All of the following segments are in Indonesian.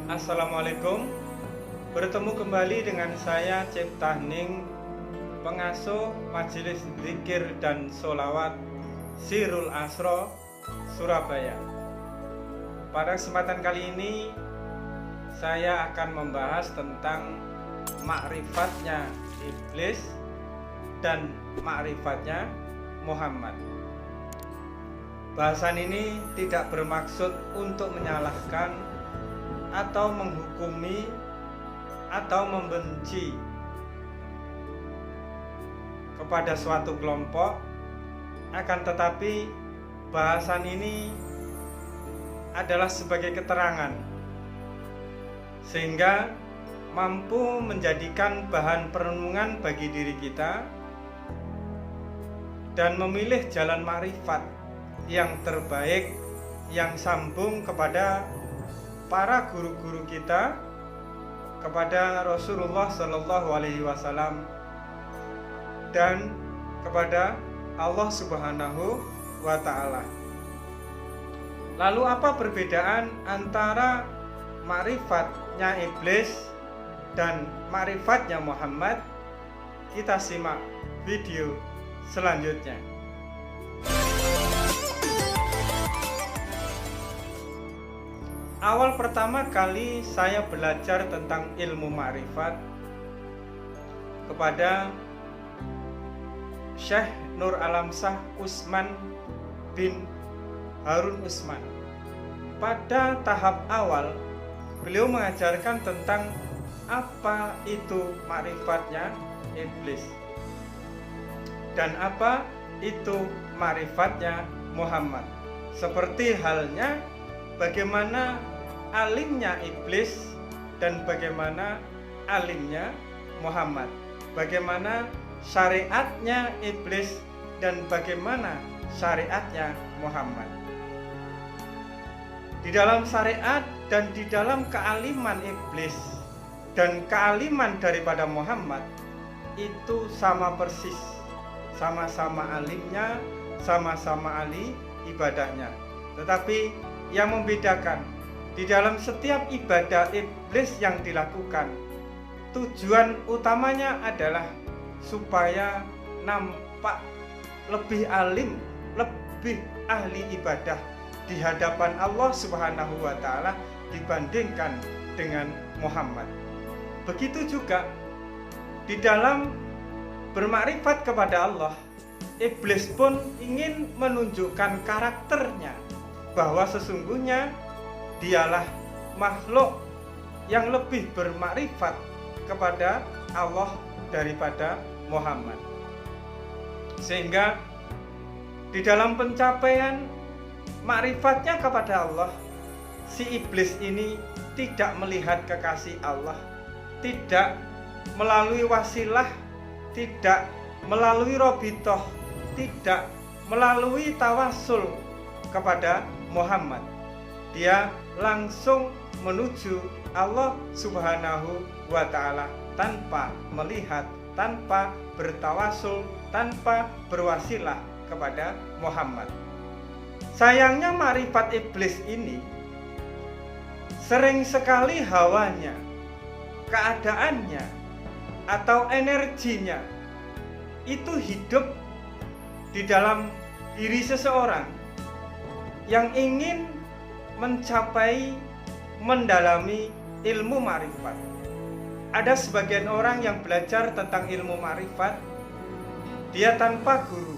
Assalamualaikum. Bertemu kembali dengan saya Cipta Hening, pengasuh Majelis Zikir dan Sholawat Sirul Asro, Surabaya. Pada kesempatan kali ini saya akan membahas tentang makrifatnya iblis dan makrifatnya Muhammad. Bahasan ini tidak bermaksud untuk menyalahkan atau menghukumi atau membenci kepada suatu kelompok, akan tetapi bahasan ini adalah sebagai keterangan sehingga mampu menjadikan bahan perenungan bagi diri kita dan memilih jalan makrifat yang terbaik yang sambung kepada para guru-guru kita, kepada Rasulullah Shallallahu Alaihi Wasallam, dan kepada Allah Subhanahu wa Ta'ala. Lalu apa perbedaan antara makrifatnya iblis dan makrifatnya Muhammad? Kita simak video selanjutnya. Awal pertama kali saya belajar tentang ilmu makrifat kepada Syekh Nur Alamsyah Utsman bin Harun Utsman. Pada tahap awal, beliau mengajarkan tentang apa itu makrifatnya iblis dan apa itu makrifatnya Muhammad. Seperti halnya bagaimana alimnya iblis dan bagaimana alimnya Muhammad, bagaimana syariatnya iblis dan bagaimana syariatnya Muhammad. Di dalam syariat dan di dalam kealiman iblis dan kealiman daripada Muhammad itu sama persis, sama-sama alimnya, sama-sama ahli ibadahnya. Tetapi yang membedakan, di dalam setiap ibadah iblis yang dilakukan, tujuan utamanya adalah supaya nampak lebih alim, lebih ahli ibadah di hadapan Allah Subhanahu wa Ta'ala dibandingkan dengan Muhammad. Begitu juga di dalam bermakrifat kepada Allah, iblis pun ingin menunjukkan karakternya, bahwa sesungguhnya dialah makhluk yang lebih bermakrifat kepada Allah daripada Muhammad. Sehingga di dalam pencapaian makrifatnya kepada Allah, si iblis ini tidak melihat kekasih Allah, tidak melalui wasilah, tidak melalui robitoh, tidak melalui tawasul kepada Muhammad. Dia langsung menuju Allah Subhanahu wa Ta'ala tanpa melihat, tanpa bertawasul, tanpa berwasilah kepada Muhammad. Sayangnya makrifat iblis ini sering sekali hawanya, keadaannya, atau energinya itu hidup di dalam diri seseorang yang ingin mencapai, mendalami ilmu makrifat. Ada sebagian orang yang belajar tentang ilmu makrifat, dia tanpa guru.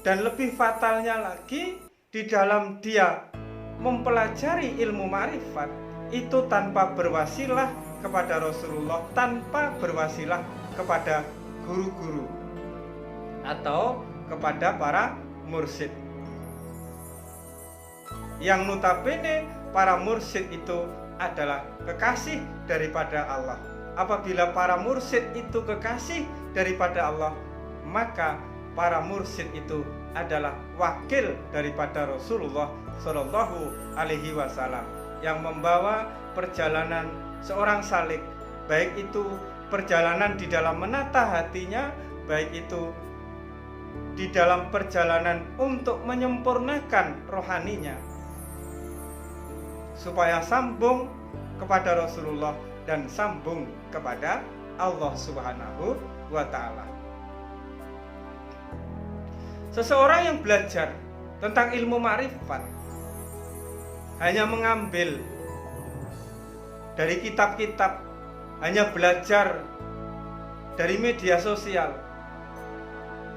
Dan lebih fatalnya lagi, di dalam dia mempelajari ilmu makrifat itu tanpa berwasilah kepada Rasulullah, tanpa berwasilah kepada guru-guru atau kepada para mursyid, yang notabene para mursyid itu adalah kekasih daripada Allah. Apabila para mursyid itu kekasih daripada Allah, maka para mursyid itu adalah wakil daripada Rasulullah Shallallahu Alaihi Wasallam yang membawa perjalanan seorang salik, baik itu perjalanan di dalam menata hatinya, baik itu di dalam perjalanan untuk menyempurnakan rohaninya, supaya sambung kepada Rasulullah dan sambung kepada Allah Subhanahu wa Ta'ala. Seseorang yang belajar tentang ilmu ma'rifat hanya mengambil dari kitab-kitab, hanya belajar dari media sosial,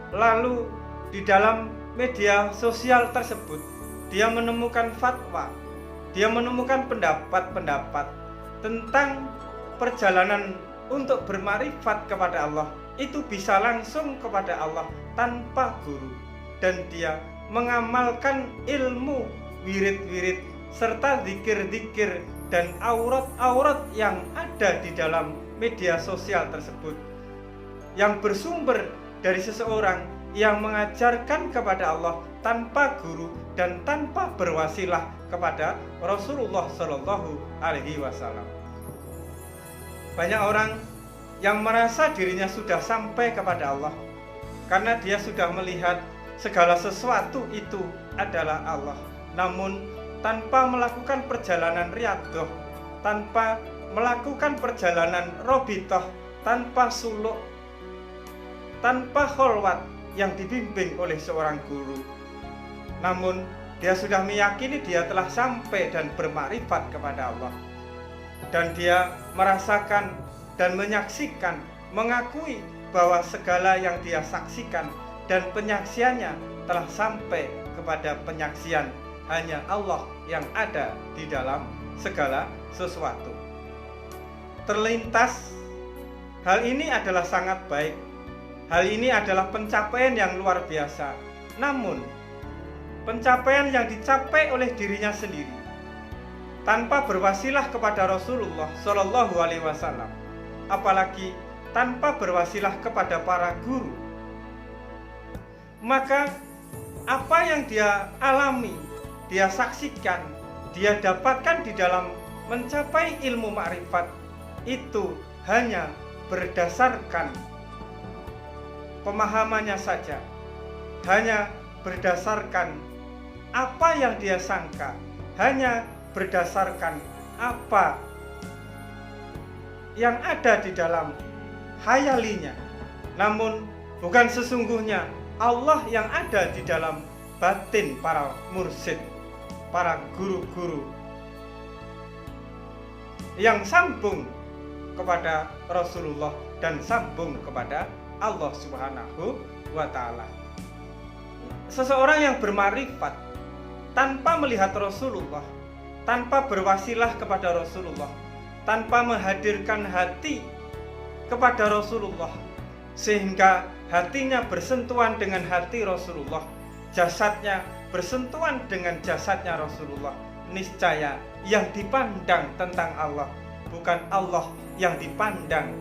lalu di dalam media sosial tersebut dia menemukan fatwa, dia menemukan pendapat-pendapat tentang perjalanan untuk bermarifat kepada Allah, itu bisa langsung kepada Allah tanpa guru, dan dia mengamalkan ilmu, wirid-wirid, serta zikir-zikir dan aurat-aurat yang ada di dalam media sosial tersebut, yang bersumber dari seseorang yang mengajarkan kepada Allah tanpa guru dan tanpa berwasilah kepada Rasulullah Shallallahu Alaihi Wasallam. Banyak orang yang merasa dirinya sudah sampai kepada Allah karena dia sudah melihat segala sesuatu itu adalah Allah, namun tanpa melakukan perjalanan riyadhah, tanpa melakukan perjalanan robitoh, tanpa suluk, tanpa kholwat yang dibimbing oleh seorang guru. Namun dia sudah meyakini dia telah sampai dan bermakrifat kepada Allah, dan dia merasakan dan menyaksikan, mengakui bahwa segala yang dia saksikan dan penyaksiannya telah sampai kepada penyaksian hanya Allah yang ada di dalam segala sesuatu. Terlintas, hal ini adalah sangat baik. Hal ini adalah pencapaian yang luar biasa. Namun, pencapaian yang dicapai oleh dirinya sendiri tanpa berwasilah kepada Rasulullah Shallallahu Alaihi Wasallam, apalagi tanpa berwasilah kepada para guru, maka apa yang dia alami, dia saksikan, dia dapatkan di dalam mencapai ilmu makrifat itu hanya berdasarkan pemahamannya saja, hanya berdasarkan apa yang dia sangka, hanya berdasarkan apa yang ada di dalam khayalinya, namun bukan sesungguhnya Allah yang ada di dalam batin para mursyid, para guru-guru yang sambung kepada Rasulullah dan sambung kepada Allah Subhanahu wa Ta'ala. Seseorang yang bermarifat tanpa melihat Rasulullah, tanpa berwasilah kepada Rasulullah, tanpa menghadirkan hati kepada Rasulullah, sehingga hatinya bersentuhan dengan hati Rasulullah, jasadnya bersentuhan dengan jasadnya Rasulullah, niscaya yang dipandang tentang Allah bukan Allah yang dipandang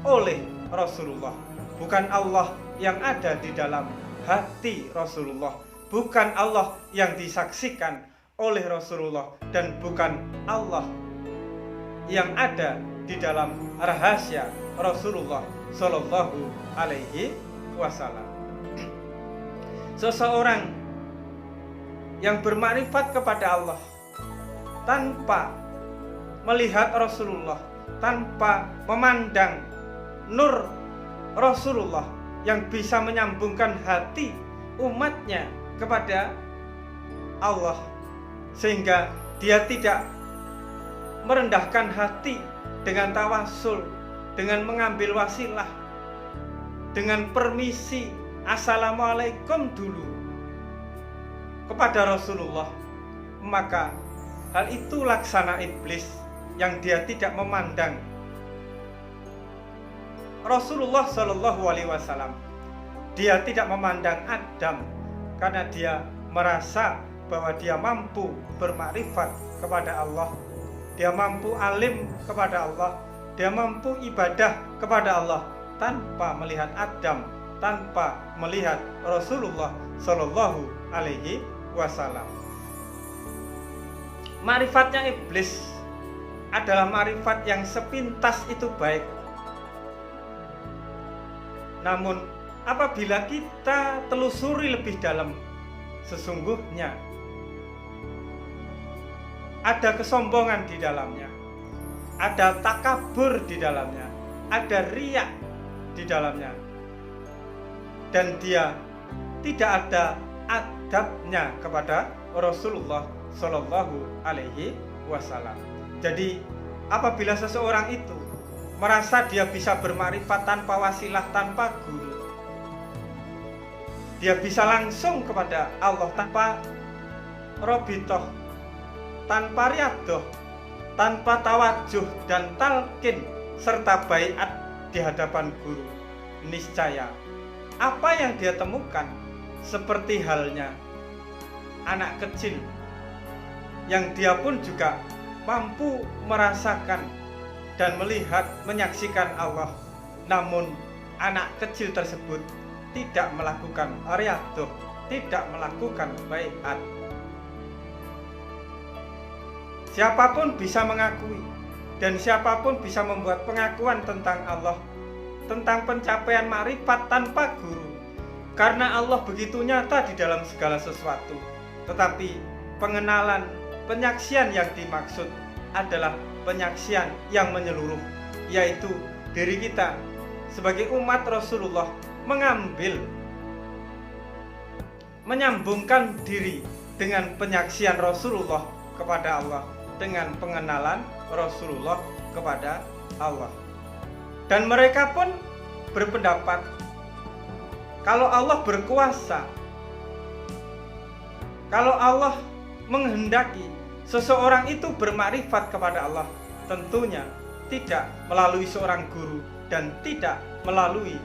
oleh Rasulullah, bukan Allah yang ada di dalam hati Rasulullah, bukan Allah yang disaksikan oleh Rasulullah, dan bukan Allah yang ada di dalam rahasia Rasulullah Shallallahu Alaihi Wasallam. Seseorang yang bermakrifat kepada Allah tanpa melihat Rasulullah, tanpa memandang nur Rasulullah yang bisa menyambungkan hati umatnya kepada Allah, sehingga dia tidak merendahkan hati dengan tawasul, dengan mengambil wasilah, dengan permisi assalamualaikum dulu kepada Rasulullah, maka hal itu laksana iblis yang dia tidak memandang Rasulullah Shallallahu Alaihi Wasallam. Dia tidak memandang Adam karena dia merasa bahwa dia mampu bermakrifat kepada Allah, dia mampu alim kepada Allah, dia mampu ibadah kepada Allah tanpa melihat Adam, tanpa melihat Rasulullah Shallallahu Alaihi Wasallam. Marifatnya iblis adalah marifat yang sepintas itu baik. Namun apabila kita telusuri lebih dalam, sesungguhnya ada kesombongan di dalamnya, ada takabur di dalamnya, ada riya di dalamnya, dan dia tidak ada adabnya kepada Rasulullah Shallallahu Alaihi Wasallam. Jadi apabila seseorang itu merasa dia bisa bermakrifat tanpa wasilah, tanpa guru, dia bisa langsung kepada Allah tanpa robitoh, tanpa riadoh, tanpa tawajuh dan talqin serta baiat di hadapan guru, niscaya apa yang dia temukan seperti halnya anak kecil yang dia pun juga mampu merasakan dan melihat, menyaksikan Allah, namun anak kecil tersebut tidak melakukan riadoh, tidak melakukan baiat. Siapapun bisa mengakui dan siapapun bisa membuat pengakuan tentang Allah, tentang pencapaian makrifat tanpa guru, karena Allah begitu nyata di dalam segala sesuatu. Tetapi pengenalan, penyaksian yang dimaksud adalah penyaksian yang menyeluruh, yaitu diri kita sebagai umat Rasulullah menyambungkan diri dengan penyaksian Rasulullah kepada Allah, dengan pengenalan Rasulullah kepada Allah. Dan mereka pun berpendapat kalau Allah berkuasa, kalau Allah menghendaki seseorang itu bermakrifat kepada Allah, tentunya tidak melalui seorang guru dan tidak melalui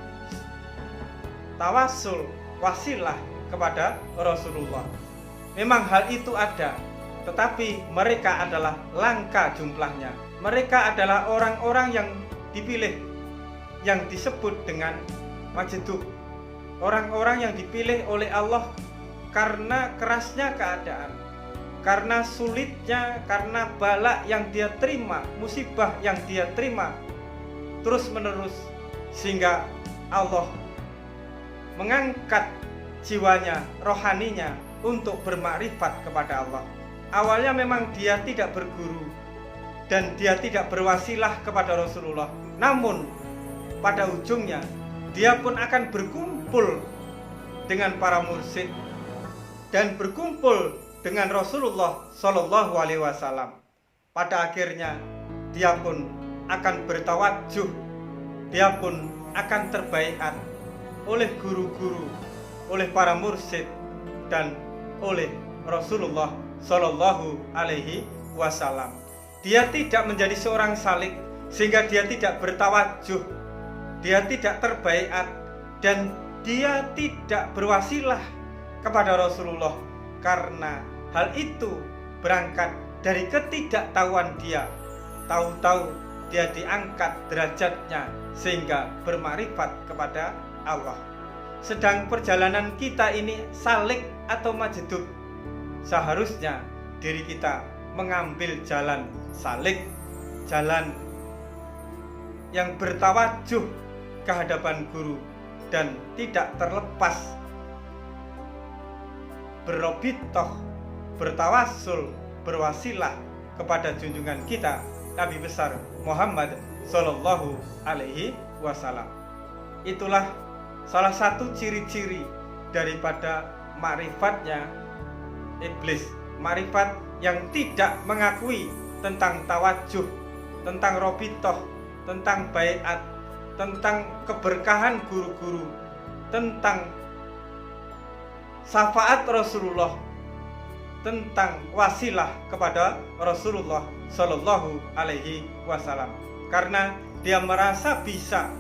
tawasul, wasilah kepada Rasulullah. Memang hal itu ada, tetapi mereka adalah langka jumlahnya. Mereka adalah orang-orang yang dipilih, yang disebut dengan majdub, orang-orang yang dipilih oleh Allah karena kerasnya keadaan, karena sulitnya, karena bala yang dia terima, musibah yang dia terima terus menerus, sehingga Allah mengangkat jiwanya, rohaninya untuk bermakrifat kepada Allah. Awalnya memang dia tidak berguru dan dia tidak berwasilah kepada Rasulullah, namun pada ujungnya dia pun akan berkumpul dengan para mursyid dan berkumpul dengan Rasulullah Shallallahu Alaihi Wasallam. Pada akhirnya dia pun akan bertawajuh, dia pun akan terbaiat oleh guru-guru, oleh para mursyid dan oleh Rasulullah Shallallahu Alaihi Wasallam. Dia tidak menjadi seorang salik sehingga dia tidak bertawajuh, dia tidak terbaiat, dan dia tidak berwasilah kepada Rasulullah, karena hal itu berangkat dari ketidaktahuan dia. Tahu-tahu dia diangkat derajatnya sehingga bermakrifat kepada Allah. Sedang perjalanan kita ini salik atau majdub, seharusnya diri kita mengambil jalan salik, jalan yang bertawajuh ke hadapan guru dan tidak terlepas berrobitoh, bertawasul, berwasilah kepada junjungan kita Nabi besar Muhammad Sallallahu Alaihi Wasallam. Itulah salah satu ciri-ciri daripada makrifatnya iblis, makrifat yang tidak mengakui tentang tawajuh, tentang robitoh, tentang baiat, tentang keberkahan guru-guru, tentang syafaat Rasulullah, tentang wasilah kepada Rasulullah Shallallahu Alaihi Wasallam, karena dia merasa bisa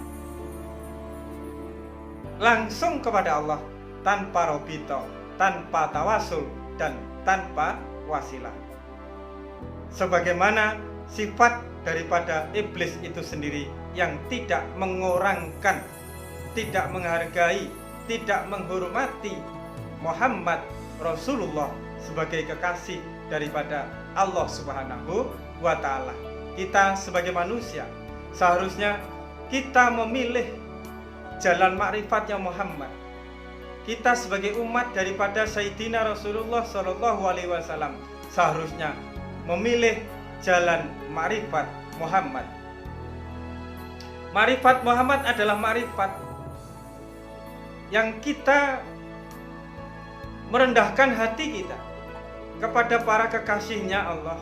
langsung kepada Allah tanpa robito, tanpa tawasul, dan tanpa wasilah. Sebagaimana sifat daripada iblis itu sendiri yang tidak mengorangkan, tidak menghargai, tidak menghormati Muhammad Rasulullah sebagai kekasih daripada Allah Subhanahu wa Ta'ala. Kita sebagai manusia seharusnya kita memilih jalan makrifatnya Muhammad. Kita sebagai umat daripada Sayyidina Rasulullah Sallallahu Alaihi Wasallam seharusnya memilih jalan ma'rifat Muhammad. Ma'rifat Muhammad adalah ma'rifat yang kita merendahkan hati kita kepada para kekasihnya Allah,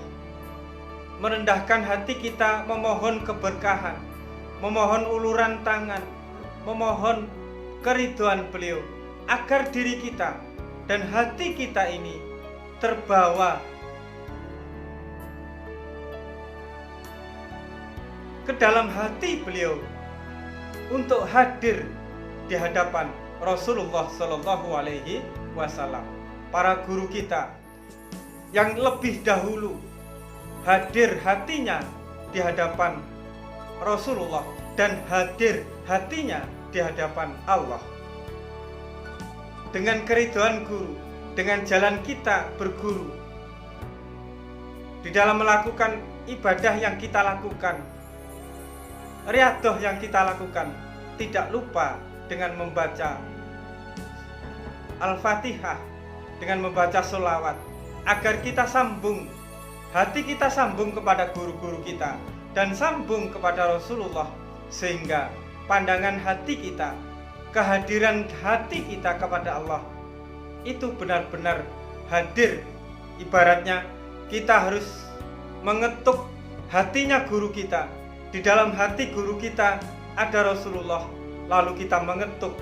merendahkan hati kita, memohon keberkahan, memohon uluran tangan, memohon keridhaan beliau, agar diri kita dan hati kita ini terbawa ke dalam hati beliau untuk hadir di hadapan Rasulullah Shallallahu Alaihi Wasallam. Para guru kita yang lebih dahulu hadir hatinya di hadapan Rasulullah dan hadir hatinya di hadapan Allah. Dengan keridhaan guru, dengan jalan kita berguru, di dalam melakukan ibadah yang kita lakukan, riyadhah yang kita lakukan, tidak lupa dengan membaca Al-Fatihah, dengan membaca sholawat, agar kita sambung, hati kita sambung kepada guru-guru kita dan sambung kepada Rasulullah, sehingga pandangan hati kita, kehadiran hati kita kepada Allah itu benar-benar hadir. Ibaratnya kita harus mengetuk hatinya guru kita. Di dalam hati guru kita ada Rasulullah, lalu kita mengetuk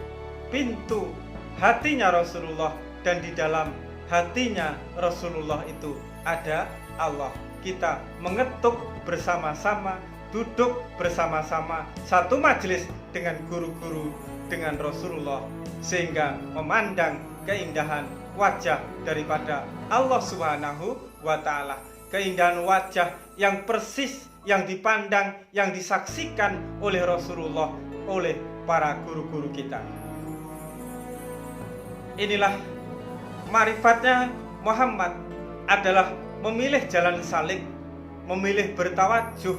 pintu hatinya Rasulullah, dan di dalam hatinya Rasulullah itu ada Allah. Kita mengetuk bersama-sama, duduk bersama-sama satu majelis dengan guru-guru, dengan Rasulullah, sehingga memandang keindahan wajah daripada Allah Subhanahu wa Ta'ala, keindahan wajah yang persis yang dipandang, yang disaksikan oleh Rasulullah, oleh para guru-guru kita. Inilah ma'rifatnya Muhammad, adalah memilih jalan salik, memilih bertawajuh,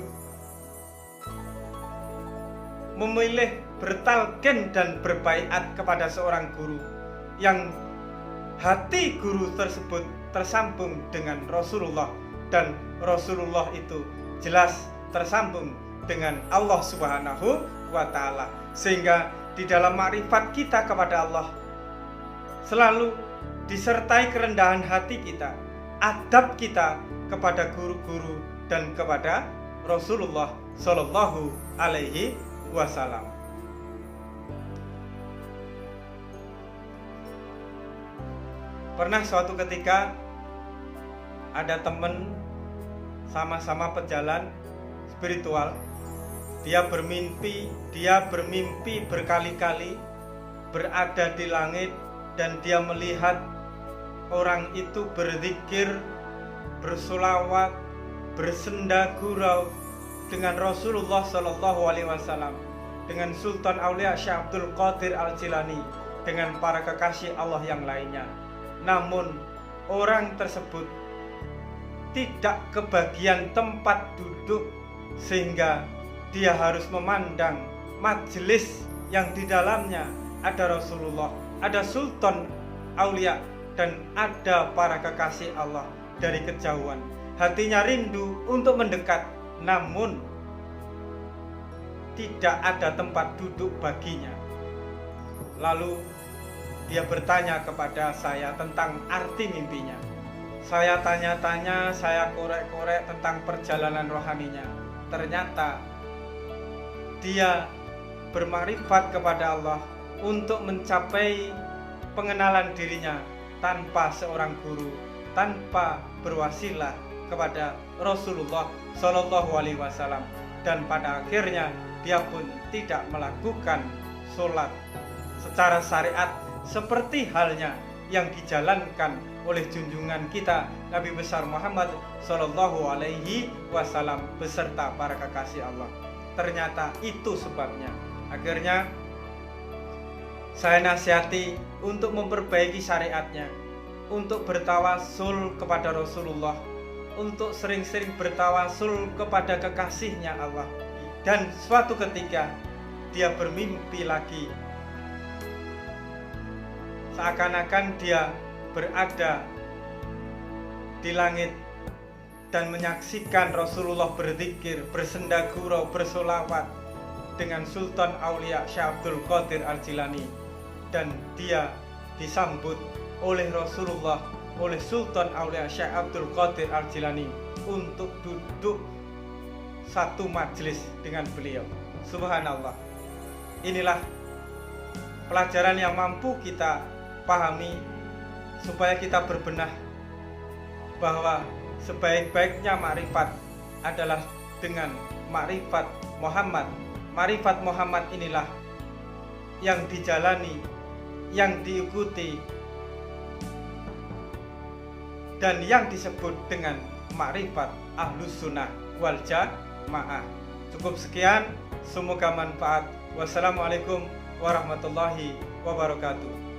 memilih bertalqin dan berbaiat kepada seorang guru yang hati guru tersebut tersambung dengan Rasulullah, dan Rasulullah itu jelas tersambung dengan Allah Subhanahu wa Ta'ala, sehingga di dalam ma'rifat kita kepada Allah selalu disertai kerendahan hati kita, adab kita kepada guru-guru dan kepada Rasulullah Shallallahu Alaihi Wasallam. Pernah suatu ketika ada teman sama-sama pejalan spiritual, dia bermimpi berkali-kali berada di langit, dan dia melihat orang itu berzikir, bersolawat, bersenda gurau dengan Rasulullah Shallallahu Alaihi Wasallam, dengan Sultan Aulia Syekh Abdul Qadir Al-Jilani, dengan para kekasih Allah yang lainnya. Namun orang tersebut tidak kebagian tempat duduk, sehingga dia harus memandang majelis yang di dalamnya ada Rasulullah, ada Sultan Aulia, dan ada para kekasih Allah. Dari kejauhan hatinya rindu untuk mendekat, namun tidak ada tempat duduk baginya. Lalu dia bertanya kepada saya tentang arti mimpinya. Saya tanya-tanya, saya korek-korek tentang perjalanan rohaninya. Ternyata dia bermakrifat kepada Allah untuk mencapai pengenalan dirinya tanpa seorang guru, tanpa berwasilah kepada Rasulullah Shallallahu Alaihi Wasallam, dan pada akhirnya dia pun tidak melakukan sholat secara syariat seperti halnya yang dijalankan oleh junjungan kita Nabi besar Muhammad Shallallahu Alaihi Wasallam beserta para kekasih Allah. Ternyata itu sebabnya. Akhirnya saya nasihati untuk memperbaiki syariatnya, untuk bertawasul kepada Rasulullah, untuk sering-sering bertawasul kepada kekasihnya Allah. Dan suatu ketika dia bermimpi lagi, seakan-akan dia berada di langit, dan menyaksikan Rasulullah berzikir, bersenda gurau, bersolawat dengan Sultan Aulia Syekh Abdul Qadir Al-Jilani, dan dia disambut oleh Rasulullah, oleh Sultan Aulia Syekh Abdul Qadir Al-Jilani untuk duduk satu majelis dengan beliau. Subhanallah. Inilah pelajaran yang mampu kita pahami supaya kita berbenah bahwa sebaik-baiknya makrifat adalah dengan makrifat Muhammad. Makrifat Muhammad inilah yang dijalani, yang diikuti, dan yang disebut dengan makrifat Ahlus Sunnah wal Jamaah. Cukup sekian, semoga manfaat. Wassalamualaikum warahmatullahi wabarakatuh.